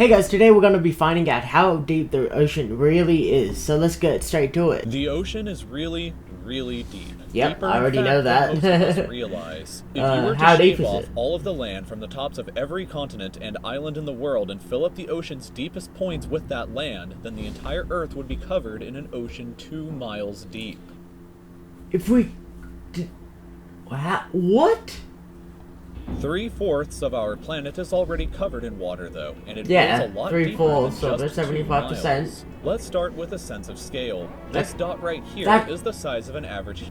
Hey guys, today we're going to be finding out how deep the ocean really is, so let's get straight to it. The ocean is really deep. Yep, Deeper, I already in fact, know that. than most of us realize. If you were to how deep shave is off it? all of the land from the tops of every continent and island in the world and fill up the ocean's deepest points with that land, then the entire Earth would be covered in an ocean 2 miles deep. If we... What? 3/4 of our planet is already covered in water, though, and it feels Yeah, a lot deeper 3/4 than of just it, 2 75%. miles. Let's start with a sense of scale. This dot right here is the size of an average.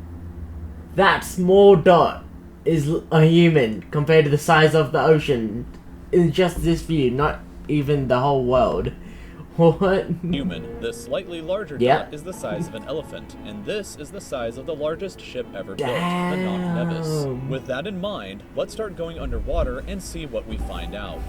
That small dot is a human compared to the size of the ocean in just this view, not even the whole world. What? Human. This slightly larger dot is the size of an elephant, and this is the size of the largest ship ever built, the Knock Nevis. With that in mind, let's start going underwater and see what we find out.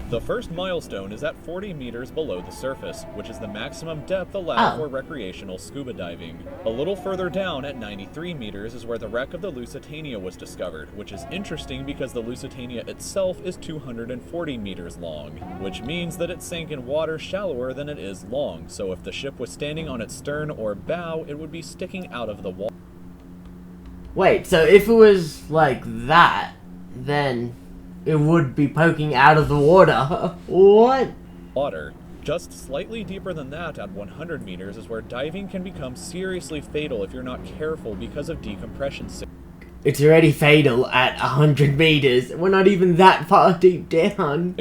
The first milestone is at 40 meters below the surface, which is the maximum depth allowed for recreational scuba diving. A little further down at 93 meters is where the wreck of the Lusitania was discovered, which is interesting because the Lusitania itself is 240 meters long, which means that it sank in water shallower than it is long, so if the ship was standing on its stern or bow, it would be sticking out of the water. Wait, so if it was like that, then it would be poking out of the water. What? Water. Just slightly deeper than that at 100 meters is where diving can become seriously fatal if you're not careful because of decompression. It's already fatal at 100 meters. We're not even that far deep down.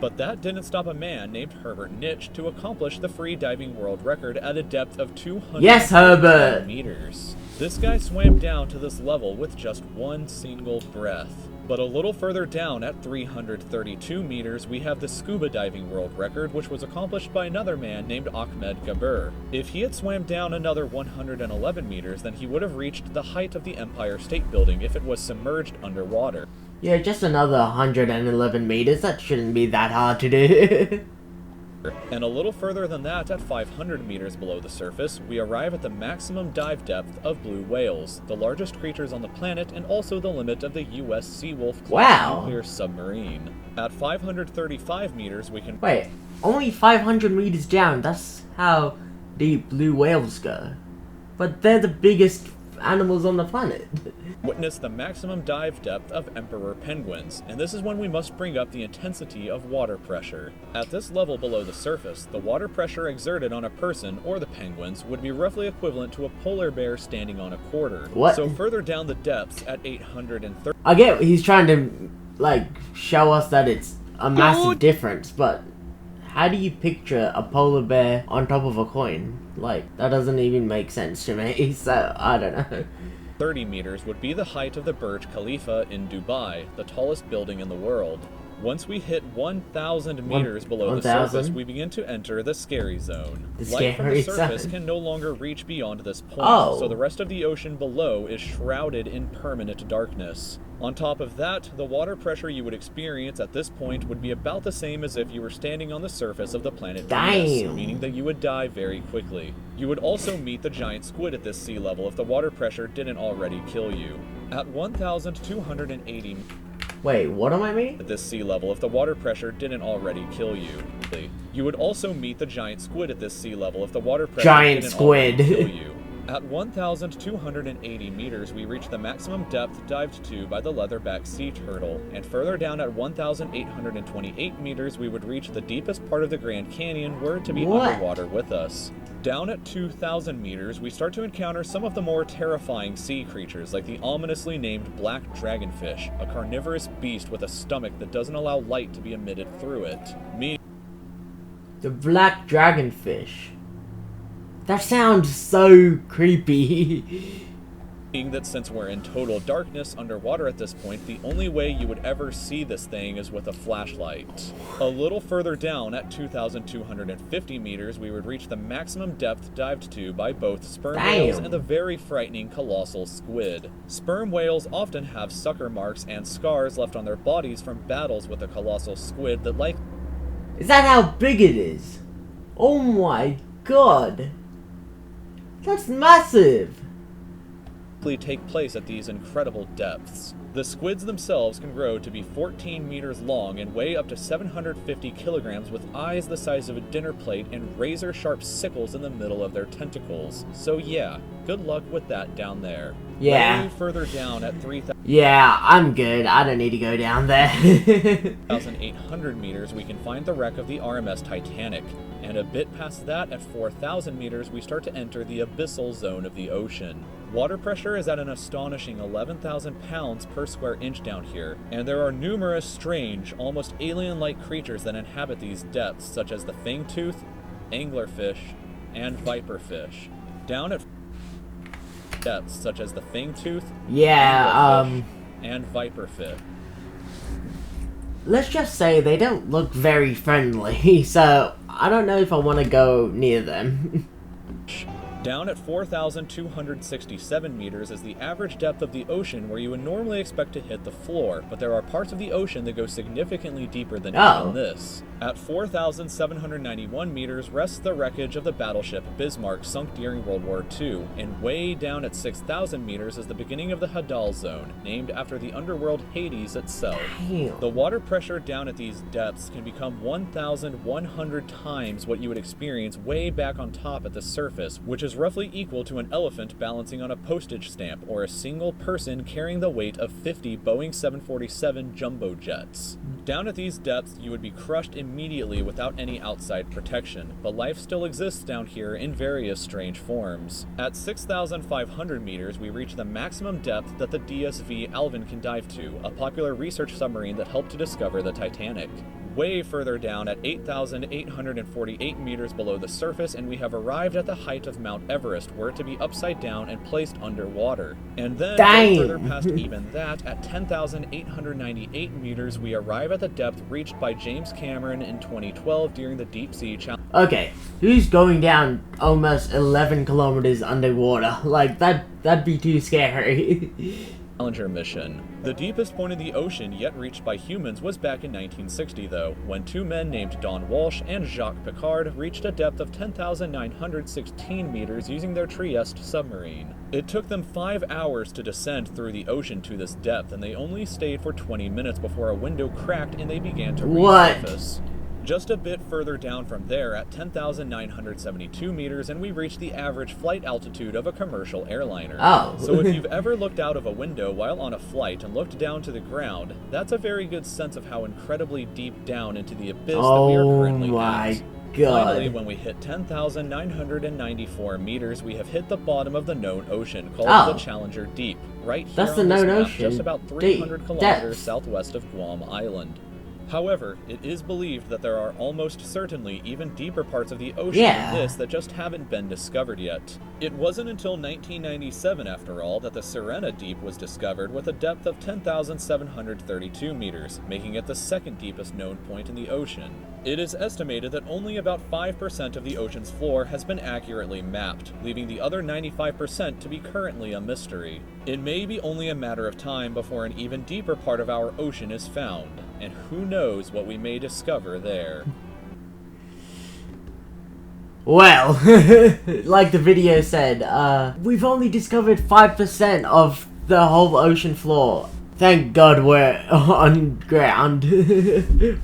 But that didn't stop a man named Herbert Nitsch to accomplish the free diving world record at a depth of 200 meters. This guy swam down to this level with just one single breath. But a little further down at 332 meters, we have the scuba diving world record, which was accomplished by another man named Ahmed Gabir. If he had swam down another 111 meters, then he would have reached the height of the Empire State Building if it was submerged underwater. Yeah, just another 111 meters. That shouldn't be that hard to do. And a little further than that, at 500 meters below the surface, we arrive at the maximum dive depth of blue whales, the largest creatures on the planet and also the limit of the U.S. Seawolf-class nuclear submarine. At 535 meters, we can... Wait, only 500 meters down, that's how deep blue whales go. But they're the biggest animals on the planet. Witness the maximum dive depth of emperor penguins, and this is when we must bring up the intensity of water pressure. At this level below the surface, the water pressure exerted on a person or the penguins would be roughly equivalent to a polar bear standing on a quarter. What? So further down the depths at 830. I get he's trying to like show us that it's a massive difference, but how do you picture a polar bear on top of a coin? Like, that doesn't even make sense to me, so I don't know. 30 meters would be the height of the Burj Khalifa in Dubai, the tallest building in the world. Once we hit 1,000 meters below the surface, we begin to enter the scary zone. Light from the surface can no longer reach beyond this point, so the rest of the ocean below is shrouded in permanent darkness. On top of that, the water pressure you would experience at this point would be about the same as if you were standing on the surface of the planet Venus, meaning that you would die very quickly. You would also meet the giant squid at this sea level if the water pressure didn't already kill you. At 1,280 Wait, what am I meeting? At this sea level if the water pressure didn't already kill you. You would also meet the giant squid at this sea level if the water pressure didn't already kill you. At 1,280 meters, we reach the maximum depth dived to by the leatherback sea turtle, and further down at 1,828 meters, we would reach the deepest part of the Grand Canyon were it to be underwater with us. Down at 2,000 meters, we start to encounter some of the more terrifying sea creatures, like the ominously named black dragonfish, a carnivorous beast with a stomach that doesn't allow light to be emitted through it. The black dragonfish. That sounds so creepy. Meaning that since we're in total darkness underwater at this point, the only way you would ever see this thing is with a flashlight. A little further down at 2,250 meters, we would reach the maximum depth dived to by both sperm whales and the very frightening colossal squid. Sperm whales often have sucker marks and scars left on their bodies from battles with the colossal squid that like... Is that how big it is? Oh my god. That's massive! take place at these incredible depths. The squids themselves can grow to be 14 meters long and weigh up to 750 kilograms with eyes the size of a dinner plate and razor-sharp sickles in the middle of their tentacles. So yeah, good luck with that down there. Yeah. Way further down at 3,000. Yeah, I'm good. I don't need to go down there. 1,800 meters, we can find the wreck of the RMS Titanic. And a bit past that, at 4,000 meters, we start to enter the abyssal zone of the ocean. Water pressure is at an astonishing 11,000 pounds per square inch down here, and there are numerous strange, almost alien-like creatures that inhabit these depths, such as the fangtooth, anglerfish, and viperfish. Down at depths such as the fangtooth, and viperfish. Let's just say they don't look very friendly, so I don't know if I want to go near them. Down at 4,267 meters is the average depth of the ocean where you would normally expect to hit the floor, but there are parts of the ocean that go significantly deeper than even this. At 4,791 meters rests the wreckage of the battleship Bismarck sunk during World War II, and way down at 6,000 meters is the beginning of the Hadal Zone, named after the underworld Hades itself. Damn. The water pressure down at these depths can become 1,100 times what you would experience way back on top at the surface, which is roughly equal to an elephant balancing on a postage stamp or a single person carrying the weight of 50 Boeing 747 jumbo jets. Down at these depths, you would be crushed immediately without any outside protection, but life still exists down here in various strange forms. At 6,500 meters, we reach the maximum depth that the DSV Alvin can dive to, a popular research submarine that helped to discover the Titanic. Way further down at 8,848 meters below the surface, and we have arrived at the height of Mount Everest, where to be upside down and placed underwater. And then, way further past even that, at 10,898 meters, we arrive at the depth reached by James Cameron in 2012 during the Deep Sea Challenge. Okay, who's going down almost 11 kilometers underwater? Like, that'd be too scary. Challenger mission. The deepest point in the ocean yet reached by humans was back in 1960, though, when two men named Don Walsh and Jacques Piccard reached a depth of 10,916 meters using their Trieste submarine. It took them 5 hours to descend through the ocean to this depth, and they only stayed for 20 minutes before a window cracked and they began to resurface. Just a bit further down from there at 10,972 meters, and we reach the average flight altitude of a commercial airliner. So if you've ever looked out of a window while on a flight and looked down to the ground, that's a very good sense of how incredibly deep down into the abyss that we are currently at. Finally, when we hit 10,994 meters, we have hit the bottom of the known ocean, called the Challenger Deep, right here on this map, just about 300 kilometers southwest of Guam Island. However, it is believed that there are almost certainly even deeper parts of the ocean than this that just haven't been discovered yet. It wasn't until 1997, after all, that the Sirena Deep was discovered with a depth of 10,732 meters, making it the second deepest known point in the ocean. It is estimated that only about 5% of the ocean's floor has been accurately mapped, leaving the other 95% to be currently a mystery. It may be only a matter of time before an even deeper part of our ocean is found, and who knows what we may discover there. Well, like the video said, we've only discovered 5% of the whole ocean floor. Thank God we're on ground,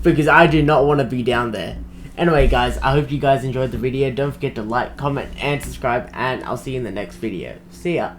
because I do not want to be down there. Anyway guys, I hope you guys enjoyed the video. Don't forget to like, comment, and subscribe, and I'll see you in the next video. See ya.